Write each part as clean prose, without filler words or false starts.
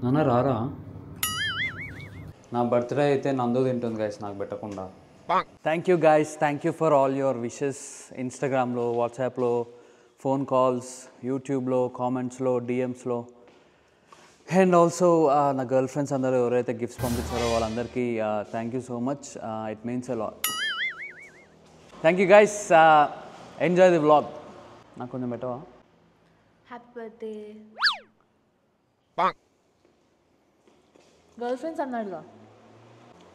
నాన్న రారా నా బర్త్డే అయితే నందు తింటుంది గైస్ నాకు పెట్టకుండా thank you guys thank you for all your wishes ఇన్స్టాగ్రామ్లో వాట్సాప్లో ఫోన్ కాల్స్ యూట్యూబ్లో కామెంట్స్లో డిఎమ్స్లో అండ్ ఆల్సో నా గర్ల్ ఫ్రెండ్స్ అందరూ ఎవరైతే గిఫ్ట్స్ పంపించారో వాళ్ళందరికీ thank you so much it means a lot thank you guys enjoy the vlog నాకు కొంచెం పెట్టవా హ్యాపీ బర్త్డే గర్ల్ ఫ్రెండ్స్ అన్నాడుగా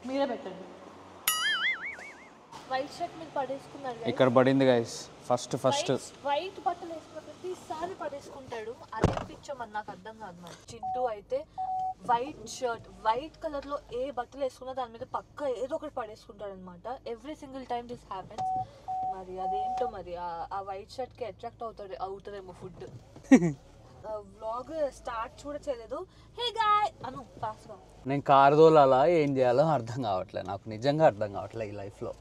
మీరే పెట్టండి వైట్ షర్ట్ మీరు పడేసుకున్నారు ఇక్కడ పడింది గైస్ ఫస్ట్ వైట్ బట్టలు వేసుకున్న ప్రతిసారి పడేసుకుంటాడు అదే పిచ్చమని నాకు అర్థం కాదు మరి చింటూ అయితే వైట్ షర్ట్ వైట్ కలర్ లో ఏ బట్టలు వేసుకున్నా దాని మీద పక్క ఏదో ఒకటి పడేసుకుంటాడు అనమాట every single time this happens మరి అదేంటో మరి ఆ వైట్ షర్ట్ కి అట్రాక్ట్ అవుతుందేమో ఫుడ్ వ్లాగ్ స్టార్ట్ కూడా చేయలేదు హే గాయ్ అను ఫాస్ట్గా నేను కారు తోలాలా ఏం చేయాలో అర్థం కావట్లేదు నాకు నిజంగా అర్థం కావట్లేదు ఈ లైఫ్లో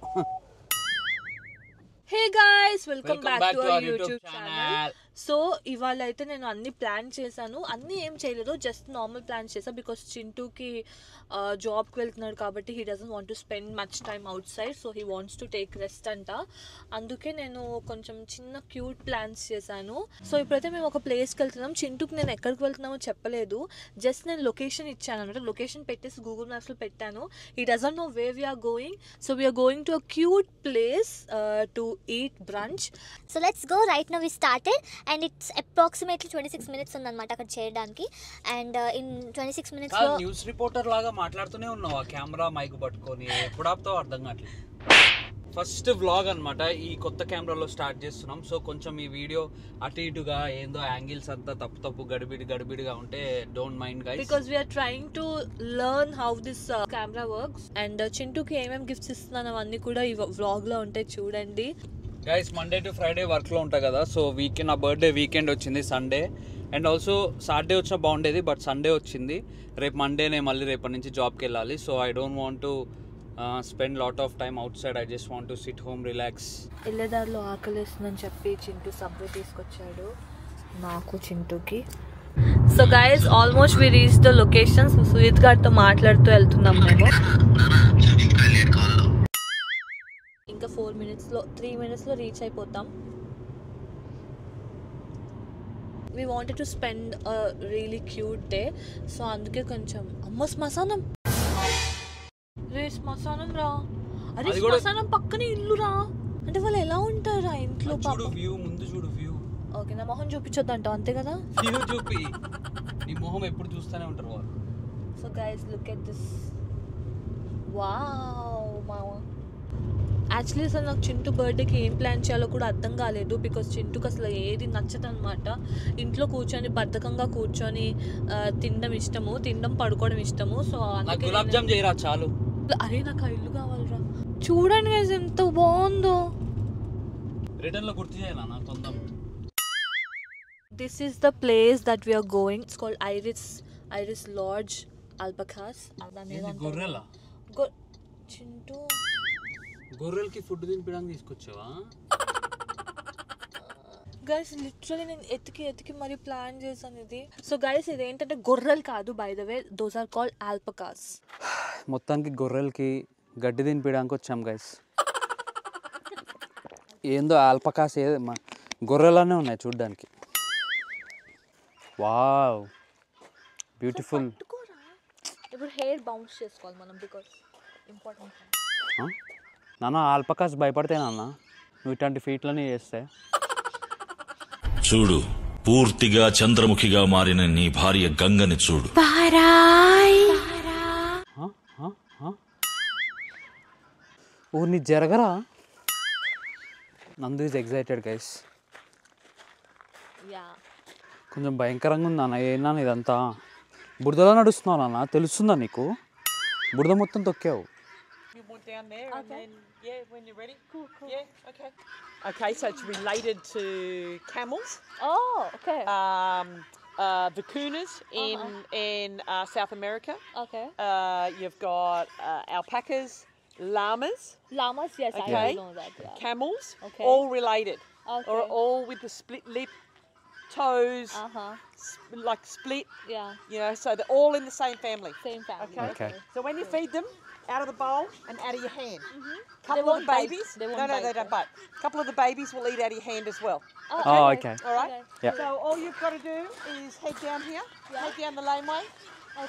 hey guys welcome back to our YouTube channel so ఇవాళ అయితే నేను అన్ని ప్లాన్ చేశాను అన్ని ఏం చేయలేదు జస్ట్ నార్మల్ ప్లాన్ చేశాను బికాస్ చింటూకి జాబ్కి వెళ్తున్నాడు కాబట్టి he doesn't want to spend much time out side so he wants to take rest అంట అందుకే నేను కొంచెం చిన్న క్యూట్ ప్లాన్స్ చేశాను సో ఇప్పుడైతే మేము ఒక ప్లేస్కి వెళ్తున్నాం చింటూకి నేను ఎక్కడికి వెళ్తున్నామో చెప్పలేదు జస్ట్ నేను లొకేషన్ ఇచ్చాను అనమాట లొకేషన్ పెట్టేసి గూగుల్ మ్యాప్స్లో పెట్టాను he doesn't know way we're going so we're going to a cute place to eat brunch. So let's go. Right now we started and it's approximately 26 minutes ఉందన్నమాట అక్కడ చేయడానికి and in 26 minutes లో news reporter లాగా మాట్లాడుతూనే ఉన్నావు ఆ camera mic పట్టుకొని ఎప్పుడు ఆపుతావు అర్థం కావట్లేదు ఫస్ట్ వ్లాగ్ అన్నమాట ఈ కొత్త కెమెరాలో స్టార్ట్ చేస్తున్నాం సో కొంచెం ఈ వీడియో అటు ఇటుగా ఏందో యాంగిల్స్ అంతా తప్పు గడిబిడిగా ఉంటే don't mind guys because we're trying to learn how this camera works and చింటూకి ఏమేమి గిఫ్ట్స్ ఇస్తున్నాను అవన్నీ కూడా ఈ వ్లాగ్ లో ఉంటాయి చూడండి గైస్ మండే టు ఫ్రైడే వర్క్లో ఉంటాయి కదా సో వీకెండ్ నా బర్త్డే వీకెండ్ వచ్చింది సండే అండ్ ఆల్సో సాటర్డే వచ్చినా బాగుండేది బట్ సండే వచ్చింది రేపు మండేనే మళ్ళీ రేపటి నుంచి జాబ్కి వెళ్ళాలి so I don't want to spend lot of time outside I just want to sit home relax వెళ్ళేదారిలో ఆకలిస్తుందని చెప్పి చింటూ సబ్వే తీసుకొచ్చాడు నాకు చింటూకి so guys almost we reach the location so Sujith గారితో మాట్లాడుతూ వెళ్తున్నాం మేము ఇంకా 3 మినిట్స్లో రీచ్ అయిపోతాం we wanted to spend a really cute day so అందుకే కొంచెం అమ్మ శ్మశానం శ్మశానం రా అరే శ్మశానం పక్కనే ఇల్లు రా అంటే వాళ్ళు ఎలా ఉంటారా ఇంట్లో చూడు వ్యూ ఓకే నా మొహం చూపించొద్దంట అంతే కదా వ్యూ చూపి నీ మొహం ఎప్పుడు చూస్తూనే ఉంటారు వాళ్ళు so guys look at this wow మావా యాక్చువల్లీ అసలు నాకు చింటూ బర్త్డేకి ఏం ప్లాన్ చేయాలో కూడా అర్థం కాలేదు బికాస్ చింటూకి అసలు ఏది నచ్చదు అనమాట ఇంట్లో కూర్చొని బద్ధకంగా కూర్చొని తినడం పడుకోవడం ఇష్టము సో గులాబ్ జామ్ చేయరా చాలు అరే నాకు ఆ ఇల్లు కావాలరా చూడండి గైస్ ఎంత బాగుందో రిటర్న్ లో గుర్తు చేయాలా నాకు కొందాం this is the place that we're going it's called Iris Lodge alpacas గొర్రెలా చింటూ గొర్రెలకి ఫుడ్ తినిపించడానికి తీసుకొచ్చావా గైస్ లిటరలీ నేను ఎతికి మరి ప్లాన్ చేశాను ఇది సో గైస్ ఇది ఏంటంటే గొర్రెలు కాదు by the way those are called alpacas మొత్తానికి గొర్రెలకి గడ్డి తినిపించడానికి వచ్చాం గైస్ ఏందో ఆల్పకాస్ గొర్రెలానే ఉన్నాయి చూడ్డానికి వావ్ బ్యూటిఫుల్ ఇప్పుడు హెయిర్ బౌన్స్ చేసుకోవాలి మనం బికాస్ ఇంపార్టెంట్ నాన్న ఆల్పకాస్ భయపడితే నాన్న నువ్వు ఇట్లాంటి ఫీట్లని చేస్తే చూడు పూర్తిగా చంద్రముఖిగా మారిన నీ భార్య గంగని చూడు ఓ నీ జరగరా నందు ఈజ్ ఎగ్జైటెడ్ గైస్ కొంచెం భయంకరంగా ఉంది నాన్న ఏనా ఇదంతా బురదలో నడుస్తున్నావు నాన్న తెలుస్తుందా నీకు బురద మొత్తం తొక్కావు down there and then when you're ready okay so it's related to camels okay vicuñas in South America okay you've got alpacas llamas yes okay. I know that camels all related or all with the split lip toes like split, Yeah, you know, so they're all in the same family. same family. Okay. Okay. So when you feed them, out of the bowl and out of your hand. Couple won't of the bite. babies. They won't no, bite, they don't right? bite. A couple of the babies will eat out of your hand as well. Oh, okay. All right. Yeah. So all you've got to do is head down here, head down the laneway.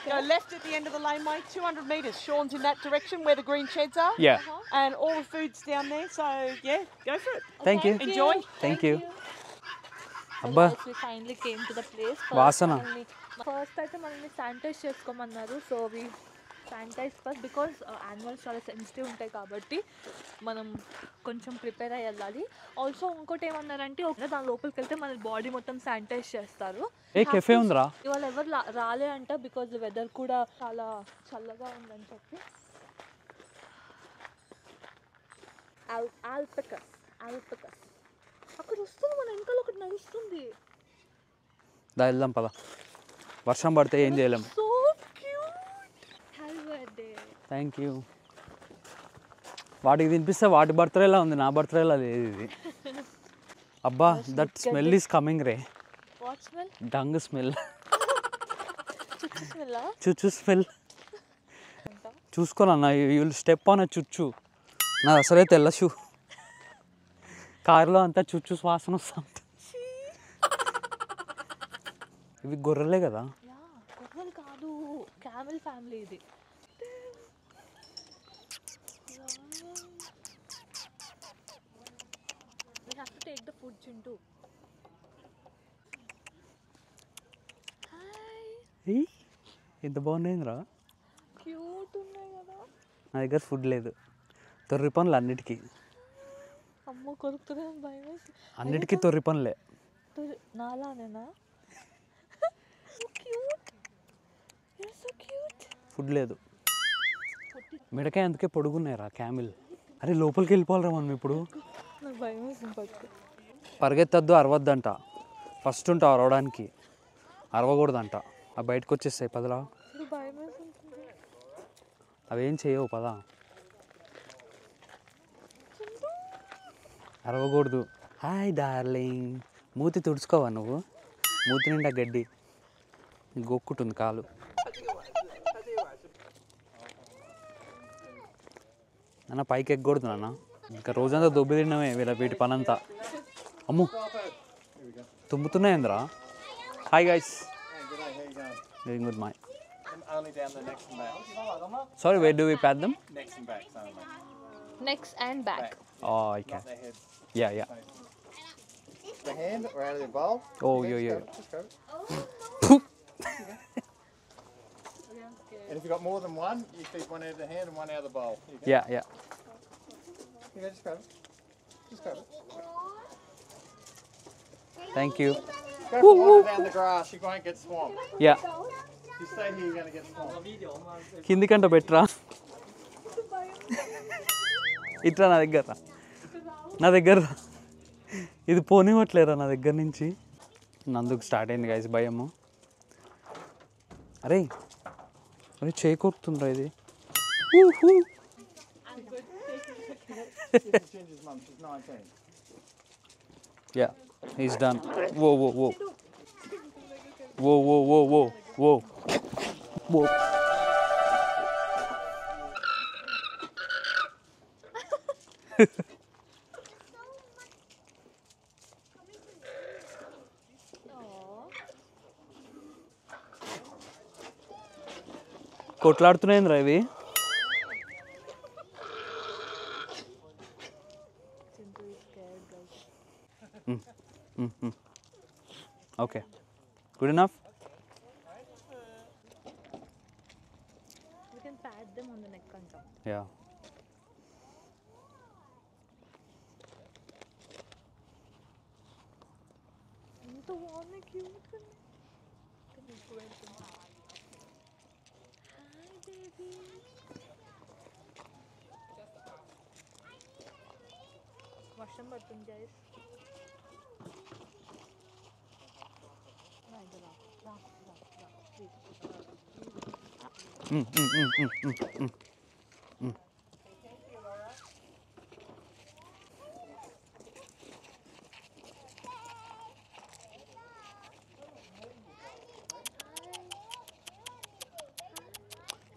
Go left at the end of the laneway, 200 metres. Sean's in that direction where the green sheds are. Yeah. And all the food's down there. So yeah, go for it. Thank you. Enjoy. Thank you. So అబ్బా guys, we finally came to the place. వాసన. First అయితే మనల్ని sanitise చేసుకోమన్నారు. So we sanitise first because animals చాలా sensitive ఉంటాయి కాబట్టి మనం కొంచెం ప్రిపేర్ అయ్యి వెళ్ళాలి. ఆల్సో ఇంకోటి ఏమన్నారంటే దాని లోపలికి వెళ్తే మన బాడీ మొత్తం శానిటైజ్ చేస్తారు. ఏ కెఫే ఉందిరా? ఇవాళ ఎవరు రాలే అంట బికాజ్ వెదర్ కూడా చాలా చల్లగా ఉందని చెప్పి. ఆల్పకస్ అక్కడ వస్తుంది, మన వెనకాల ఒకటి నడుస్తుంది. దా వెళ్దాం పద. వర్షం పడితే ఏం చేయలేం. So cute. Happy birthday. Thank you. వాటికి తినిపిస్తే వాటి బర్త్డేలా ఉంది, నా బర్త్డేలా లేదు ఇది. అబ్బా దట్ స్మెల్ ఈస్ కమింగ్ రే. What smell? Dung smell. చుచ్చు స్మెల్. చుచ్చు స్మెల్. చూసుకోనన్నా, you will step on a చుచ్చు. నాది అసలే తెల్ల షూ. కారులో అంతా చుచ్చు వాసన వస్తుంది. ఇవి గొర్రెలే కదా? గొర్రెలు కాదు, క్యామెల్ ఫ్యామిలీ ఇది. We have to take the food, Chintu. Hi. ఇంత బాగున్నాయిందిరా. క్యూట్ ఉన్నాయి కదా. నా దగ్గర ఫుడ్ లేదు. తొర్రి పనులు అన్నిటికీ. అమ్మో కొరుకుతుంది భయం వేసి. అన్నిటికీ తొర్రి పనులే. నాలానేనా? So cute. You're so cute. Food లేదు. మిడకాయ అందుకే పొడుగున్నాయిరా క్యామిల్. అరే లోపలికి వెళ్ళిపోవాలరా మనం ఇప్పుడు. నాకు భయం వేసింది పట్టుకో. పరిగెత్తద్దు, అరవద్దంట. ఫస్ట్ ఉంటావు అరవడానికి, అరవకూడదంట. ఆ బయటకు వచ్చేస్తాయి పదలా. భయం వేసింది. అవేం చేయవు పద. అరవకూడదు. Hi darling. మూతి తుడుచుకోవా నువ్వు? మూతి నిండా గడ్డి గోక్కుంటుంది కాలు. నాన్న పైకి ఎక్కకూడదు నాన్న. ఇంకా రోజంతా దొబ్బి తిన్నామే వీటి పనంతా. అమ్ము తుమ్ముతున్నాయిందిరా. Hi guys. Doing good my. Only down the necks and back. Sorry, where do we pat them? Necks and backs only. Next and back. Oh, okay. Their heads. Yeah. The hand or out of their bowl. Oh, Yeah, yeah. Just grab it. And if you've got more than one, you keep one out of the hand and one out of the bowl. You go. Yeah. You go, just grab it. Just grab it. Thank you. Go for wander down the grass, you won't get swamped. Yeah. If you stay here, you're going to get swamped. కిందికంట బెట్రా. ఇట్లా నా దగ్గర ఇది పోనివ్వట్లేరా నా దగ్గర నుంచి. నందుకు start అయింది guys భయము. అరే చేకూరుతుందిరా ఇది. Ginger's mum, she's 19. Yeah he's done. వో. కొట్లాడుతున్నాయిందిరా ఇవి. Okay, good enough. We can pat them on the neck anta. Yeah. ఎంత బాగున్నాయి, క్యూట్. Hi baby. వర్షం పడుతుంది గైస్.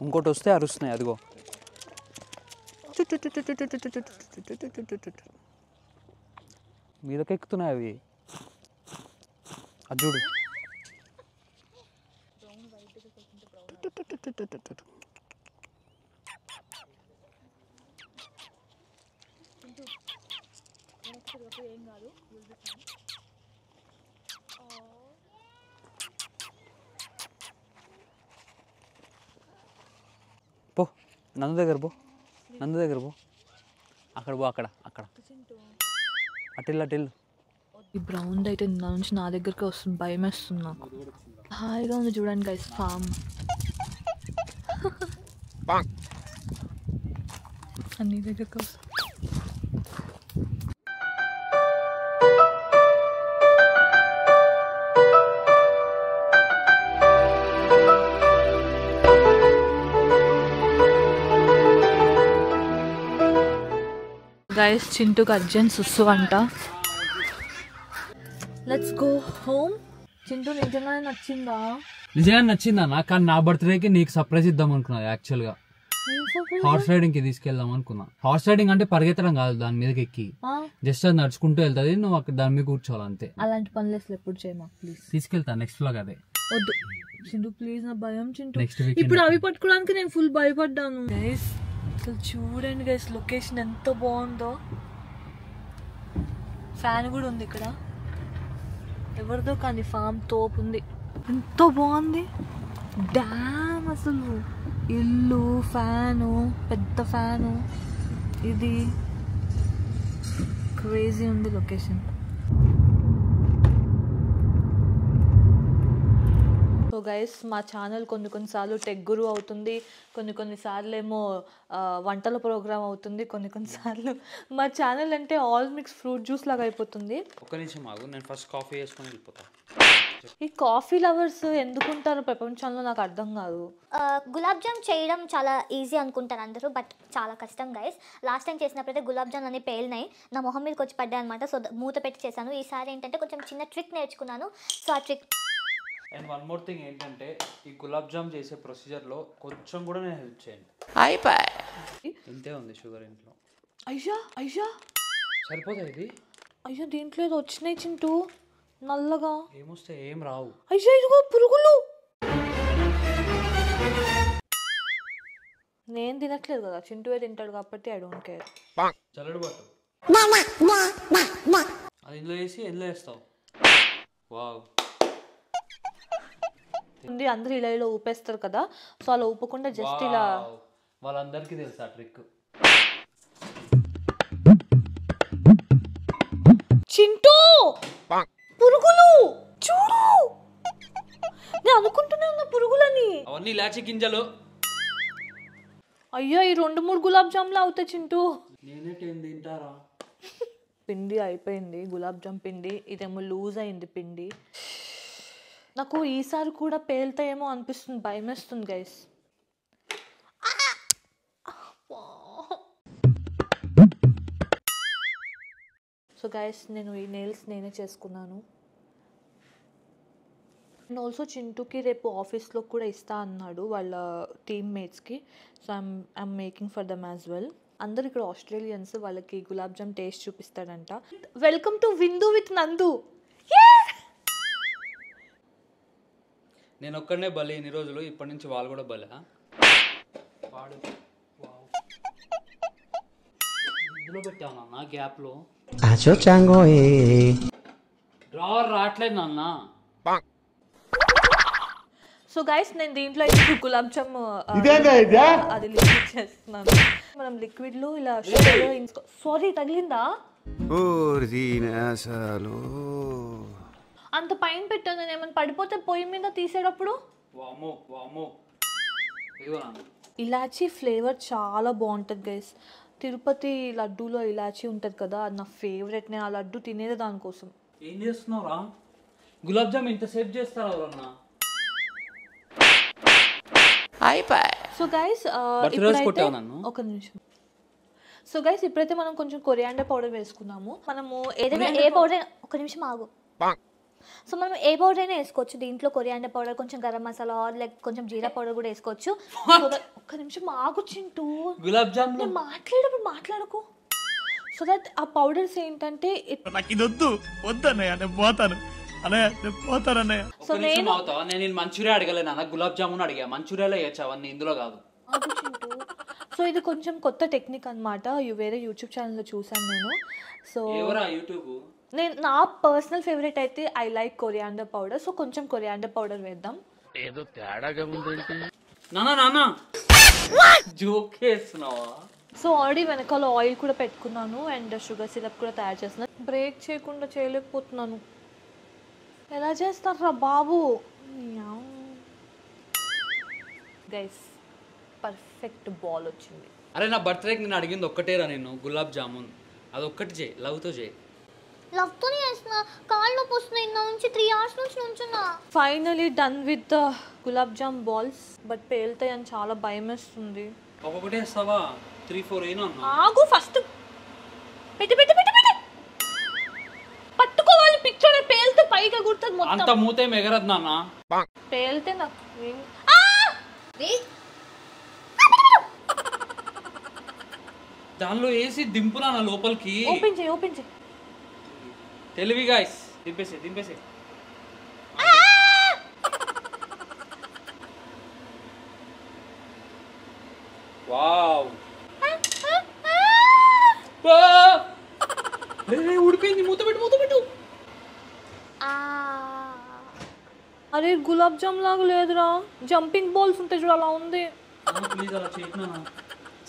ఇంకోటి వస్తే అరుస్తున్నాయి అదిగో. మీదకి ఎక్కుతున్నాయి అవి, అది చూడు. పో నందు దగ్గర పో, నందు దగ్గర పో, అక్కడ పో, అక్కడ అక్కడ అటిల్లు. ఈ బ్రౌన్ అయితే నా నుంచి నా దగ్గరికి వస్తుంది, భయం వేస్తుంది నాకు. హాయిగా ఉంది చూడండి గైస్ ఫామ్. అన్ని దగ్గరికి వస్తుంది. గైస్ చింటూకి అర్జెంట్ సుస్సు అంట. Let's go home. చింటూ నిజంగానే నచ్చిందా? నిజంగా నచ్చిందన్న, కానీ నా బర్త్డేకి నీకు సర్ప్రైజ్ ఇద్దాం అనుకున్నా. యాక్చువల్గా హార్స్ రైడింగ్ కి తీసుకెళ్దాం అనుకున్నా. హార్స్ రైడింగ్ అంటే పరిగెత్తడం కాదు, దాని మీదకి ఎక్కి జస్ట్ అది నడుచుకుంటూ వెళ్తుంది, నువ్వు అక్కడ దాని మీద కూర్చోవాలి అంతే. అలాంటి పనులు ఎప్పుడు చేయమా ప్లీజ్. తీసుకెళ్తా నెక్స్ట్ వ్లాగ్ అదే. వద్దు చింటూ ప్లీజ్, నా భయం చింటూ. నెక్స్ట్ వీక్ ఇప్పుడు అవి పట్టుకోవడానికి నేను ఫుల్ భయపడ్డాను. గైస్ అసలు చూడండి గైస్, లొకేషన్ ఎంత బాగుందో. ఫ్యాన్ కూడా ఉంది ఇక్కడ, ఎవరిదో కానీ ఫామ్ తోపు ఉంది. ఎంత బాగుంది డ్యామ్ అసలు. ఇల్లు, ఫ్యాను, పెద్ద ఫ్యాను, ఇది క్రేజీ ఉంది లొకేషన్. సో గైస్ మా ఛానల్ కొన్నిసార్లు టెక్ గురు అవుతుంది, కొన్నిసార్లు ఏమో వంటల ప్రోగ్రామ్ అవుతుంది, కొన్నిసార్లు మా ఛానల్ అంటే ఆల్ మిక్స్ ఫ్రూట్ జ్యూస్ లాగా అయిపోతుంది. ఒక్క నిమిషం ఆగు, నేను ఫస్ట్ కాఫీ వేసుకొని వెళ్ళిపోతా. ఈ కాఫీ లవర్స్ ఎందుకుంటారు ప్రపంచంలో నాకు అర్థం కాదు. గులాబ్ జామ్ చేయడం చాలా ఈజీ అనుకుంటారు అందరూ, బట్ చాలా కష్టం గైస్. లాస్ట్ టైం చేసినప్పుడైతే గులాబ్ జామ్ అన్ని పేలినాయి, నా మొహం మీదకి వచ్చి పడ్డాయి అనమాట. సో మూత పెట్టి చేశాను. ఈసారి ఏంటంటే కొంచెం చిన్న ట్రిక్ నేర్చుకున్నాను. సో ఆ trick and one more thing ఏంటంటే, ఈ గులాబ్ జామ్ చేసే ప్రొసీజర్లో కొంచెం కూడా నేను హెల్ప్ చేయండి. ఇంతే ఉంది షుగర్ ఇంట్లో. అయ్యా సరిపోతుంది ఇది. అయ్యో దీంట్లో ఏదో వచ్చినాయి చింటూ నల్లగా. ఏమొస్తే ఏం రావు. అయ్యో ఇదిగో పురుగులు. నేను తినట్లేదు కదా, చింటూ తింటాడు కాబట్టి ఐ డోంట్ కేర్. చల్లడు పట్టు, అది ఇందులో వేసి ఎందులో వేస్తావు. వావ్, అందరూ ఇలా ఇలా ఊపేస్తారు కదా, సో అలా ఊపకుండా జస్ట్ ఇలా. వాళ్ళందరికీ తెలుసా ట్రిక్. చింటూ పురుగులు చూడు, నేను అనుకుంటూనే ఉన్నా పురుగులని. అవన్నీ ఇలాచి గింజలు. అయ్యో ఈ 2-3 గులాబ్ జామ్లు అవుతాయి చింటూ. నేనే తింటారా. పిండి అయిపోయింది, గులాబ్ జామ్ పిండి. ఇదేమో లూజ్ అయింది పిండి. నాకు ఈసారి కూడా పేలుతాయేమో అనిపిస్తుంది, భయం వేస్తుంది గైస్. సో గైస్ నేను ఈ నెయిల్స్ నేనే చేసుకున్నాను. అండ్ ఆల్సో చింటూకి రేపు ఆఫీస్లో కూడా ఇస్తా అన్నాడు వాళ్ళ టీమ్మేట్స్కి. So I'm making for them as well. అందరు ఇక్కడ ఆస్ట్రేలియన్స్, వాళ్ళకి గులాబ్ జామ్ టేస్ట్ చూపిస్తాడంట. Welcome to Vindu with Nandu. నేను ఒక్కడనే బలి ఇన్ని రోజులు, ఇప్పటి నుంచి వాళ్ళు కూడా బలి. వాడు ఇందులో పెట్టావు నాన్న గ్యాప్లో. డ్రావర్ రావట్లేదు నాన్న. సో గైస్ నేను దీంట్లో ఇప్పుడు గులాబ్ జామ్ అది లిక్విడ్ చేస్తున్నాను. మనం లిక్విడ్లో ఇలా సారీ తగిలిందా, అంత పైన పెట్టాను నేను. ఏమైనా పడిపోతే పొయ్యి మీద తీసేటప్పుడు. ఇలాచీ ఫ్లేవర్ చాలా బాగుంటుంది గైస్. తిరుపతి లడ్డూలో ఇలాచీ ఉంటుంది కదా, అది నా ఫేవరెట్. నేను ఆ లడ్డు తినేది దానికోసం. ఏం చేస్తున్నావురా? గులాబ్ జామ్ ఇంతసేపు చేస్తారా ఎవరన్నా? సో గైస్ ఒక నిమిషం. సో గైస్ ఇప్పుడైతే మనం కొంచెం కొరియాండర్ పౌడర్ వేసుకున్నాము. మనము ఏదైనా ఏ పౌడర్, ఒక నిమిషం ఆగు. సో మనం ఏ పౌడర్ అయినా వేసుకోవచ్చు దీంట్లో, కొరియాండర్ పౌడర్, కొంచెం గరం మసాలా, లైక్ కొంచెం జీరా పౌడర్ కూడా వేసుకోవచ్చు. ఒక్క నిమిషం ఆగు చింటూ, గులాబ్ జామ్ నేను మాట్లాడేటప్పుడు మాట్లాడకు. సో దట్ ఆ పౌడర్స్ ఏంటంటే సో నేను మంచూరియా అడగలేను అన్న, గులాబ్ జామున్ అడిగా. మంచూరియాలో వేయచ్చు అవన్నీ, ఇందులో కాదు. సో ఇది కొంచెం కొత్త టెక్నిక్ అనమాట, వేరే యూట్యూబ్ ఛానల్లో చూసాను నేను. సో యూట్యూబ్ నా పర్సనల్ ఫేవరెట్ అయితే I like coriander powder. So కొంచెం కొరియాండర్ పౌడర్ వేద్దాం. ఏదో తేడాగా ఉందేంటి నానా జోక్ చేస్తున్నావా? సో ఆల్రెడీ వెనకాల ఆయిల్ కూడా పెట్టుకున్నాను అండ్ షుగర్ సిరప్ కూడా తయారు చేస్తున్నాను. బ్రేక్ చేయకుండా చేయలేకపోతున్నాను. ఎలా చేస్తారా బాబు? గైస్ పర్ఫెక్ట్ బాల్ వచ్చింది. అరే నా బర్త్డేకి నేను అడిగింది ఒక్కటేరా, నేను గులాబ్ జామున్ అది ఒక్కటి చేయి, లవ్తో చేయి. లవ్తోనే చేస్తున్నా, కాళ్ళు నొప్పి వస్తున్నాయి నా నుంచి 3 hours నుంచి నుంచున్నా. Finally done with the gulab jam balls. But పేలుతాయి అని చాలా భయం వేస్తుంది. ఒక్కొక్కటే వేస్తావా? 3-4 అయినా అన్నా. ఆగు ఫస్ట్. పెట్టి పెట్టి పెట్టి పెట్టి పట్టుకోవాలి. పిక్చర్ పేలితే పైగా గుర్తుంది మొత్తం. అంత మూతే ఎగరదు నాన్న. పేలితే నాకు దానిలో వేసి దింపునా నా లోపలికి. ఓపెన్ చేయి, ఓపెన్ చేయి. తెలివి గాయ్స్, దింపేసి. వావ్, ఉడిపోయింది. మూత పెట్టు. అరే గులాబ్ జామ్ లాగా లేదురా, జంపింగ్ బాల్స్ ఉంటాయి చూడు, అలా ఉంది. ప్లీజ్ అలా చేయకున్నా,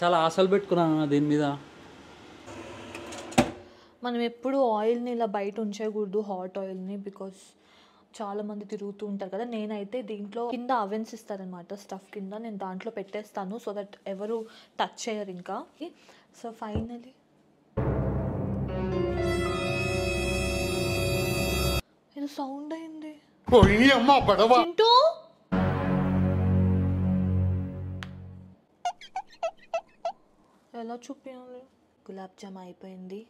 చాలా ఆశలు పెట్టుకున్నాను దీని మీద. మనం ఎప్పుడు ఆయిల్ని ఇలా బయట ఉంచకూడదు, హాట్ ఆయిల్ని, బికాస్ చాలామంది తిరుగుతూ ఉంటారు కదా. నేనైతే దీంట్లో కింద అవెన్స్ ఇస్తారనమాట, స్టఫ్ కింద, నేను దాంట్లో పెట్టేస్తాను సో దట్ ఎవరు టచ్ చేయరు ఇంకా. సో ఫైనలీ ఇది సౌండ్ అయింది. చింటూ ఎలా చూపించాలి? గులాబ్ జామ్ అయిపోయింది.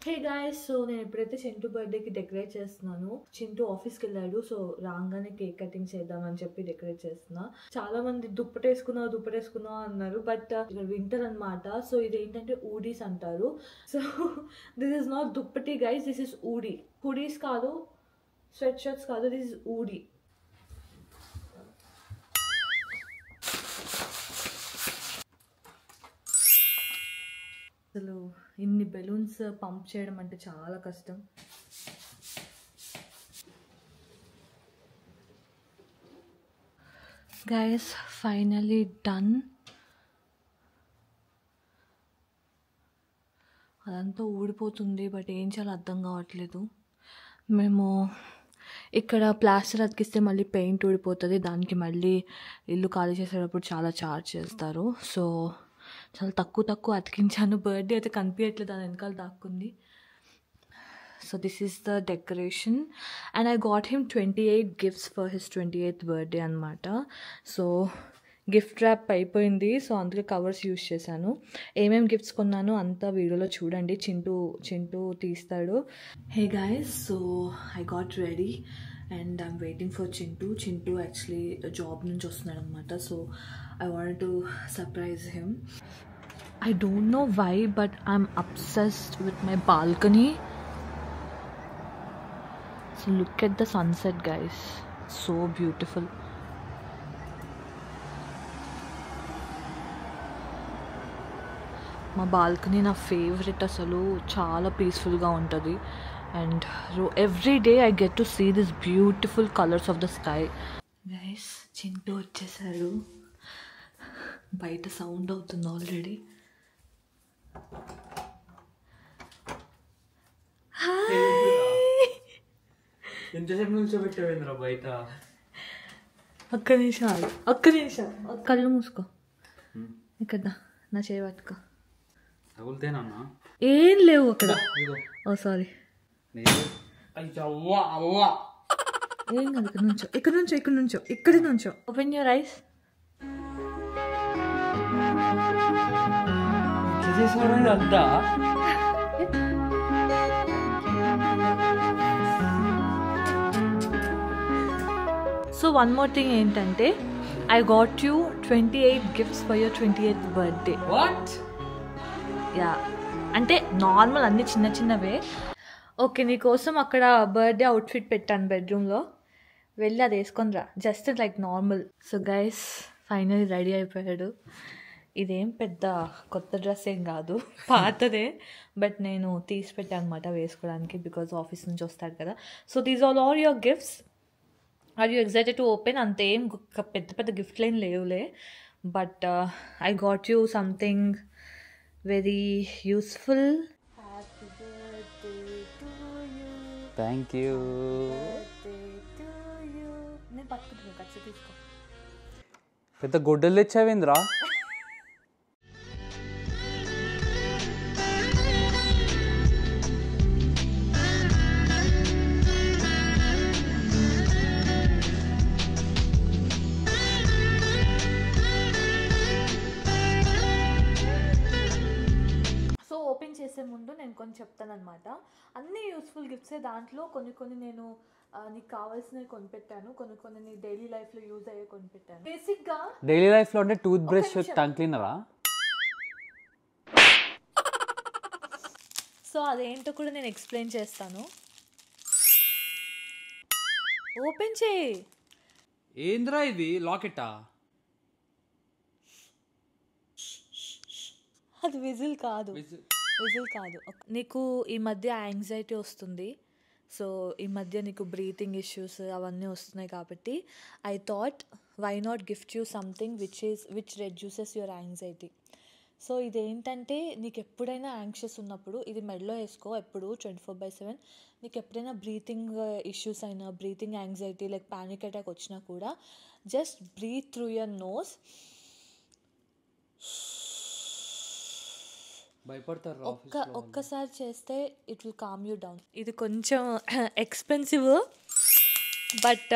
హే గాయస్, సో నేను ఎప్పుడైతే చింటూ బర్త్డేకి డెకరేట్ చేస్తున్నాను, చింటూ ఆఫీస్కి వెళ్ళాడు. సో రాగానే కేక్ కటింగ్ చేద్దామని చెప్పి డెకరేట్ చేస్తున్నా. చాలా మంది దుప్పటేసుకున్నావు అన్నారు, బట్ వింటర్ అనమాట. సో ఇదేంటంటే ఊడీస్ అంటారు. సో దిస్ ఇస్ నాట్ దుప్పటి గైస్, దిస్ ఇస్ ఊడీ. హుడీస్ కాదు, స్వెట్ షర్ట్స్ కాదు, దిస్ ఇస్ ఊడీ. అసలు ఇన్ని బెలూన్స్ పంప్ చేయడం అంటే చాలా కష్టం. Guys finally done. అదంతా ఊడిపోతుంది, బట్ ఏం చేయాలో అర్థం కావట్లేదు. మేము ఇక్కడ ప్లాస్టర్ అతికిస్తే మళ్ళీ పెయింట్ ఊడిపోతుంది, దానికి మళ్ళీ ఇల్లు ఖాళీ చేసేటప్పుడు చాలా ఛార్జ్ చేస్తారు. సో చాలా తక్కువ అతికించాను. బర్త్డే అయితే కనిపించట్లేదు, దాని వెనకాల దాక్కుంది. So this is the decoration and I got him 28 gifts for his 28th birthday అనమాట. సో గిఫ్ట్ ర్యాప్ అయిపోయింది, సో అందుకే కవర్స్ యూజ్ చేశాను. ఏమేమి గిఫ్ట్స్ కొన్నానో అంతా వీడియోలో చూడండి, చింటూ తీస్తాడు. Hey guys, so I got ready and I'm waiting for Chintu actually job నుంచి వస్తున్నాడు అనమాట. So I wanted to surprise him. I don't know why, but I'm obsessed with my balcony. So look at the sunset, guys. So beautiful. మా balcony నా favourite, అసలు చాలా పీస్ఫుల్గా ఉంటుంది. And every day I get to see this beautiful colours of the sky. Guys Chintu వచ్చేసారు, బయట sound అవుతుంది already. ఎంతసేపు నుంచి పెట్టావేంద్రా బయట? ఒక్క నిమిషం కళ్ళు మూసుకో. ఇక్కడ నా చేయి పట్టుకో. తగులుతేనన్నా ఏం లేవు అక్కడ. ఓ సారీ, ఏం కాదు. ఇక్కడ నుంచో. Open your eyes. అంతా సో వన్ మోర్ థింగ్ ఏంటంటే I got you 28 gifts for your 28th birthday. What? Yeah, అంటే నార్మల్ అన్ని చిన్న చిన్నవే. ఓకే, నీకోసం అక్కడ బర్త్డే అవుట్ఫిట్ పెట్టాను బెడ్రూమ్లో, వెళ్ళి అది వేసుకొని రా, just like normal. So guys finally ready అయిపోయాడు. ఇదేం పెద్ద కొత్త డ్రెస్ ఏం కాదు, పాతదే, బట్ నేను తీసి పెట్టాను అనమాట వేసుకోవడానికి, బికాజ్ ఆఫీస్ నుంచి వస్తాడు కదా. So these all your gifts. Are you excited to open? అంతేం పెద్ద పెద్ద గిఫ్ట్లు ఏం లేవులే, but I got you something very useful. Happy birthday to you. Thank you. నేను పట్టుకుంటున్నాను, ఖర్చు తీసుకో. పెద్ద గొడ్డలు తెచ్చావేంద్రా? ఓపెన్ చేసే ముందు నేను కొన్ని చెప్తానమాట. అన్ని యూస్ఫుల్ గిఫ్ట్సే, దాంట్లో కొన్ని కొన్ని నేను నీకు కావాల్సినవి కొనిపెట్టాను, కొన్ని కొన్ని నీ డైలీ లైఫ్లో యూజ్ అయ్యే కొనిపెట్టాను. బేసిక్గా డైలీ లైఫ్లో అంటే టూత్ బ్రష్, టంగ్ క్లీనరా? సో అదేంటో కూడా నేను ఎక్స్ప్లెయిన్ చేస్తాను. ఓపెన్ చేయి. ఏంద్రా ఇది? లాకెట్టా? అది విజిల్ కాదు, విజిల్ కాదు. నీకు ఈ మధ్య యాంగ్జైటీ వస్తుంది, సో ఈ మధ్య నీకు బ్రీతింగ్ ఇష్యూస్ అవన్నీ వస్తున్నాయి కాబట్టి I thought why not gift you something which reduces your anxiety. So ఇదేంటంటే నీకు ఎప్పుడైనా యాంగ్షియస్ ఉన్నప్పుడు ఇది మెడలో వేసుకో ఎప్పుడు 24/7. నీకు ఎప్పుడైనా బ్రీతింగ్ ఇష్యూస్ అయినా, breathing anxiety like panic attack వచ్చినా కూడా just breathe through your nose. భయపడతారు ఒక్కసారి చేస్తే it will calm you down. ఇది కొంచెం ఎక్స్పెన్సివ్, బట్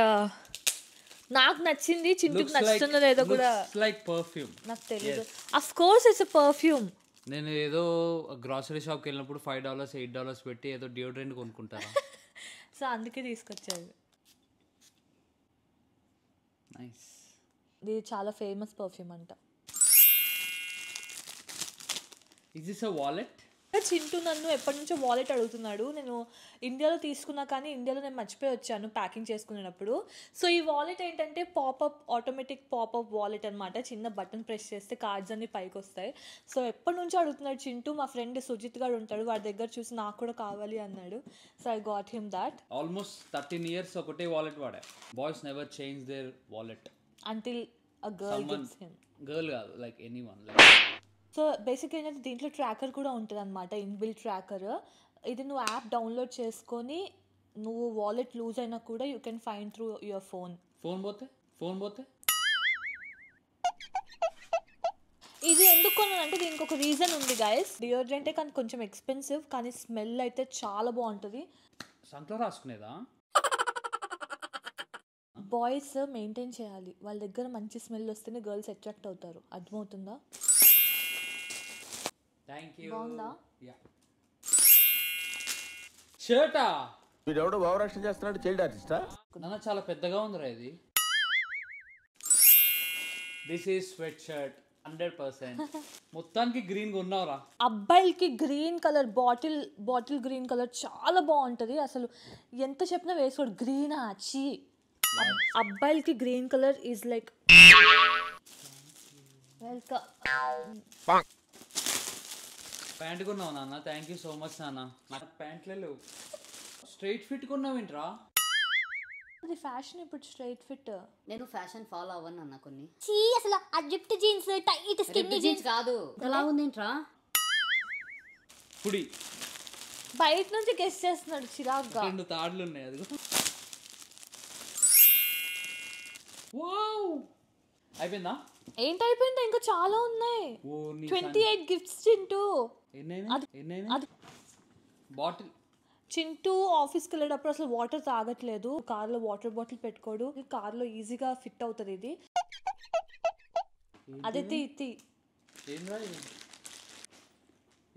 నాకు నచ్చింది. చింటుకు నచ్చుతుందో లేదో కూడా లైక్ పర్ఫ్యూమ్ నాకు తెలియదు. Of course it's a perfume. నేను ఏదో గ్రాసరీ షాప్కి వెళ్ళినప్పుడు $5 $8 పెట్టి ఏదో డియోడ్రెంట్ కొనుక్కుంటాను. సో అందుకే తీసుకొచ్చారు. నైస్. ఇది చాలా ఫేమస్ పర్ఫ్యూమ్ అంట. Is this a wallet? Chintu నన్ను ఎప్పటి నుంచో వాలెట్ అడుగుతున్నాడు. నేను ఇండియాలో తీసుకున్నా కానీ ఇండియాలో నేను మర్చిపోయి వచ్చాను ప్యాకింగ్ చేసుకునేటప్పుడు. సో ఈ వాలెట్ ఏంటంటే ఆటోమేటిక్ పాపప్ వాలెట్ అనమాట. చిన్న బటన్ ప్రెస్ చేస్తే కార్డ్స్ అన్ని పైకి వస్తాయి. సో ఎప్పటి నుంచో అడుగుతున్నాడు చింటూ. మా ఫ్రెండ్ సుజిత్ గారు ఉంటాడు, వాడి దగ్గర చూసి నాకు కూడా కావాలి అన్నాడు. So I got him that. Almost 13 years ఒకటే వాలెట్ వాడా. Boys never change their wallet until a girl gives him. Girl కాదు, లైక్ ఎనీవన్. సో బేసిక్గా ఏంటంటే దీంట్లో ట్రాకర్ కూడా ఉంటుంది అనమాట, ఇన్బిల్ ట్రాకర్. ఇది నువ్వు యాప్ డౌన్లోడ్ చేసుకొని నువ్వు వాలెట్ లూజ్ అయినా కూడా you can find through your phone. Phone పోతే ఇది ఎందుకు కొన్నానంటే దీనికి ఒక రీజన్ ఉంది గైస్. డియోడ్రెంటే కానీ కొంచెం ఎక్స్పెన్సివ్, కానీ స్మెల్ అయితే చాలా బాగుంటుంది. సంట్లో రాసుకునేదా? బాయ్స్ మెయింటైన్ చేయాలి, వాళ్ళ దగ్గర మంచి స్మెల్ వస్తేనే గర్ల్స్ అట్రాక్ట్ అవుతారు. అర్థమవుతుందా? బాగుందా? షర్టా? వీడెవడో భావరక్షణ చేస్తున్నాడు, చైల్డ్ ఆర్టిస్టా? నాన్న చాలా పెద్దగా ఉందిరా ఇది. This is sweat shirt 100%. మొత్తానికి గ్రీన్ కొన్నావురా. అబ్బాయిలకి green colour, bottle green colour చాలా బాగుంటుంది. అసలు ఎంత చెప్పినా వేసుకోడు. గ్రీన్ చీ. అబ్బాయిలకి green colour is like welcome. Pant కొన్నావు నాన్న? థ్యాంక్ యూ సో మచ్ నాన్న. నాకు ప్యాంట్లే లేవు. స్ట్రైట్ ఫిట్ కొన్నావేంట్రా? అది ఫ్యాషన్ ఇప్పుడు స్ట్రైట్ ఫిట్. నేను ఫ్యాషన్ ఫాలో అవ్వను అన్న కొన్ని. చీ అసలు ఆ జిప్ట్ జీన్స్, టైట్ స్కిన్నీ జీన్స్ కాదు. ఎలా ఉందేంట్రా? పుడి బయట నుంచి గెస్ట్ చేస్తున్నాడు చిరాగ్గా. 2 తాడులు ఉన్నాయి. అది వావ్, అయిపోయిందా? ఏంటైపోయిందా? ఇంకా చాలా ఉన్నాయి. 28 గిఫ్ట్స్ చింటూ. అది బాటిల్. చింటూ ఆఫీస్కి వెళ్ళేటప్పుడు అసలు వాటర్ తాగట్లేదు. కార్లో వాటర్ బాటిల్ పెట్టుకోడు. కార్లో ఈజీగా ఫిట్ అవుతుంది ఇది. అదే తీ.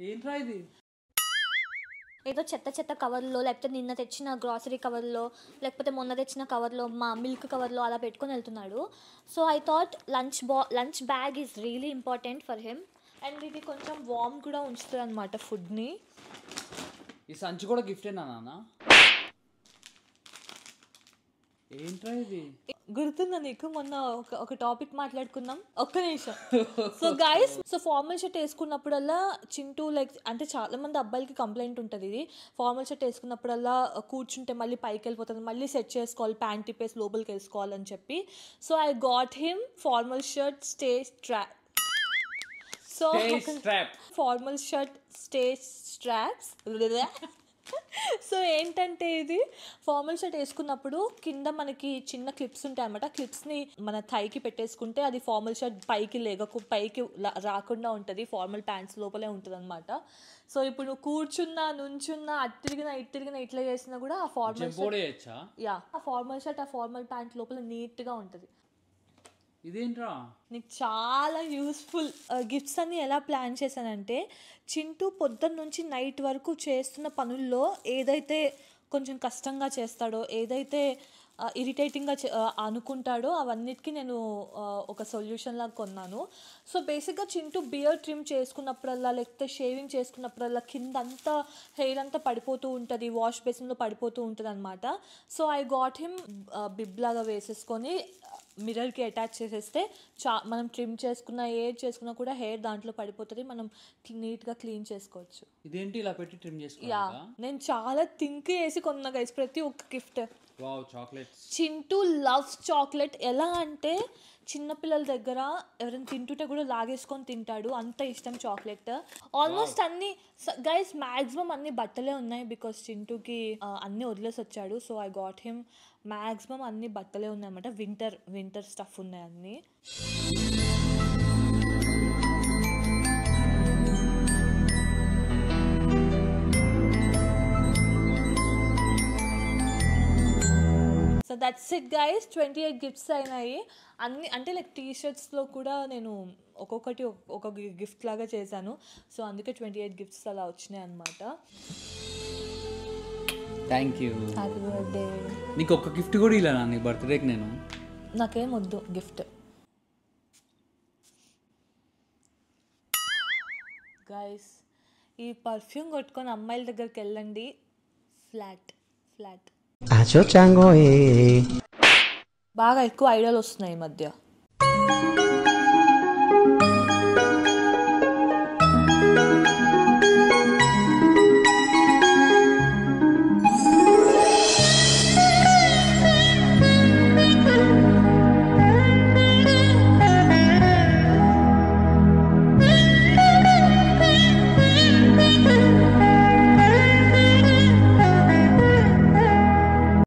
ఏంట్రా ఇది? ఏదో చెత్త కవర్లో లేకపోతే నిన్న తెచ్చిన గ్రాసరీ కవర్లో లేకపోతే మొన్న తెచ్చిన కవర్లో మా మిల్క్ కవర్లో అలా పెట్టుకొని వెళ్తున్నాడు. So I thought lunch bag is really important for him. And ఇది కొంచెం వార్మ్ కూడా ఉంచుతుంది అనమాట ఫుడ్ని. ఈ సంచి కూడా గిఫ్టేనా నాన్న? ఏంట్రా ఇది? గుర్తుందా నీకు మొన్న ఒక టాపిక్ మాట్లాడుకున్నాం? ఒక్క నిమిషం. So guys, so formal shirt వేసుకున్నప్పుడల్లా చింటూ లైక్ అంటే చాలా మంది అబ్బాయిలకి కంప్లైంట్ ఉంటుంది ఇది, ఫార్మల్ షర్ట్ వేసుకున్నప్పుడల్లా కూర్చుంటే మళ్ళీ పైకి వెళ్ళిపోతుంది, మళ్ళీ సెట్ చేసుకోవాలి, ప్యాంట్ టిప్పేసి లోపలికి వేసుకోవాలని చెప్పి. So I got him formal shirt stay strap. So formal shirt stay straps. So ఏంటంటే ఇది ఫార్మల్ షర్ట్ వేసుకున్నప్పుడు కింద మనకి చిన్న క్లిప్స్ ఉంటాయి అన్నమాట. క్లిప్స్ని మన థైకి పెట్టేసుకుంటే అది ఫార్మల్ షర్ట్ పైకి పైకి రాకుండా ఉంటుంది, ఫార్మల్ ప్యాంట్స్ లోపలే ఉంటుంది అనమాట. సో ఇప్పుడు నువ్వు కూర్చున్నా, నుంచున్నా, ఇట్టిరిగినా ఇట్లా చేసినా కూడా ఆ ఫార్మల్ షర్ట్ ఆ ఫార్మల్ ప్యాంట్ లోపల నీట్గా ఉంటుంది. ఇదేంట్రా? నీకు చాలా యూస్ఫుల్ గిఫ్ట్స్ అన్ని ఎలా ప్లాన్ చేశానంటే, చింటూ పొద్దున్న నుంచి నైట్ వరకు చేస్తున్న పనుల్లో ఏదైతే కొంచెం కష్టంగా చేస్తాడో, ఏదైతే ఇరిటేటింగ్గా అనుకుంటాడో అవన్నిటికీ నేను ఒక సొల్యూషన్ లాగా కొన్నాను. సో బేసిక్గా చింటూ బియర్ ట్రిమ్ చేసుకున్నప్పుడల్లా లేకపోతే షేవింగ్ చేసుకున్నప్పుడల్లా కింద అంతా హెయిర్ అంతా పడిపోతూ ఉంటుంది, వాష్ బేసిన్లో పడిపోతూ ఉంటుంది అనమాట. So I got him bib లాగా వేసేసుకొని మిర్రర్కి అటాచ్ చేసేస్తే మనం ట్రిమ్ చేసుకున్నా ఏది చేసుకున్నా కూడా హెయిర్ దాంట్లో పడిపోతుంది, మనం నీట్గా క్లీన్ చేసుకోవచ్చు. ఇదేంటి ఇలా పెట్టి ట్రిమ్ చేసుకోవాలి? యా, నేను చాలా థింక్ చేసి కొన్నా గైస్ ప్రతి ఒక్క gift. Wow, chocolates. Chintu loves chocolate. ఎలా అంటే చిన్నపిల్లల దగ్గర ఎవరైనా తింటుంటే కూడా లాగేసుకొని తింటాడు, అంత ఇష్టం చాక్లెట్. ఆల్మోస్ట్ అన్ని గైస్ మ్యాక్సిమం అన్ని బట్టలే ఉన్నాయి బికాస్ చింటూకి అన్ని వదిలేసి వచ్చాడు. So I got him maximum అన్ని బట్టలే ఉన్నాయి అన్నమాట, వింటర్ స్టఫ్ ఉన్నాయి అన్ని. So that's it guys, 28 gifts అయినాయి అన్ని. అంటే లైక్ టీషర్ట్స్లో కూడా నేను ఒక్కొక్కటి ఒక గిఫ్ట్ లాగా చేశాను. సో అందుకే 28 గిఫ్ట్స్ అలా వచ్చినాయి అనమాట. Thank you. Happy birthday. నీకు ఒక గిఫ్ట్ కూడా ఇలా నీ బర్త్డేకి? నేను నాకేం వద్దు గిఫ్ట్. గైస్, ఈ పర్ఫ్యూమ్ కొట్టుకొని అమ్మాయిల దగ్గరికి వెళ్ళండి, ఫ్లాట్. బాగా ఎక్కువ ఐడియాలు వస్తున్నాయి ఈ మధ్య.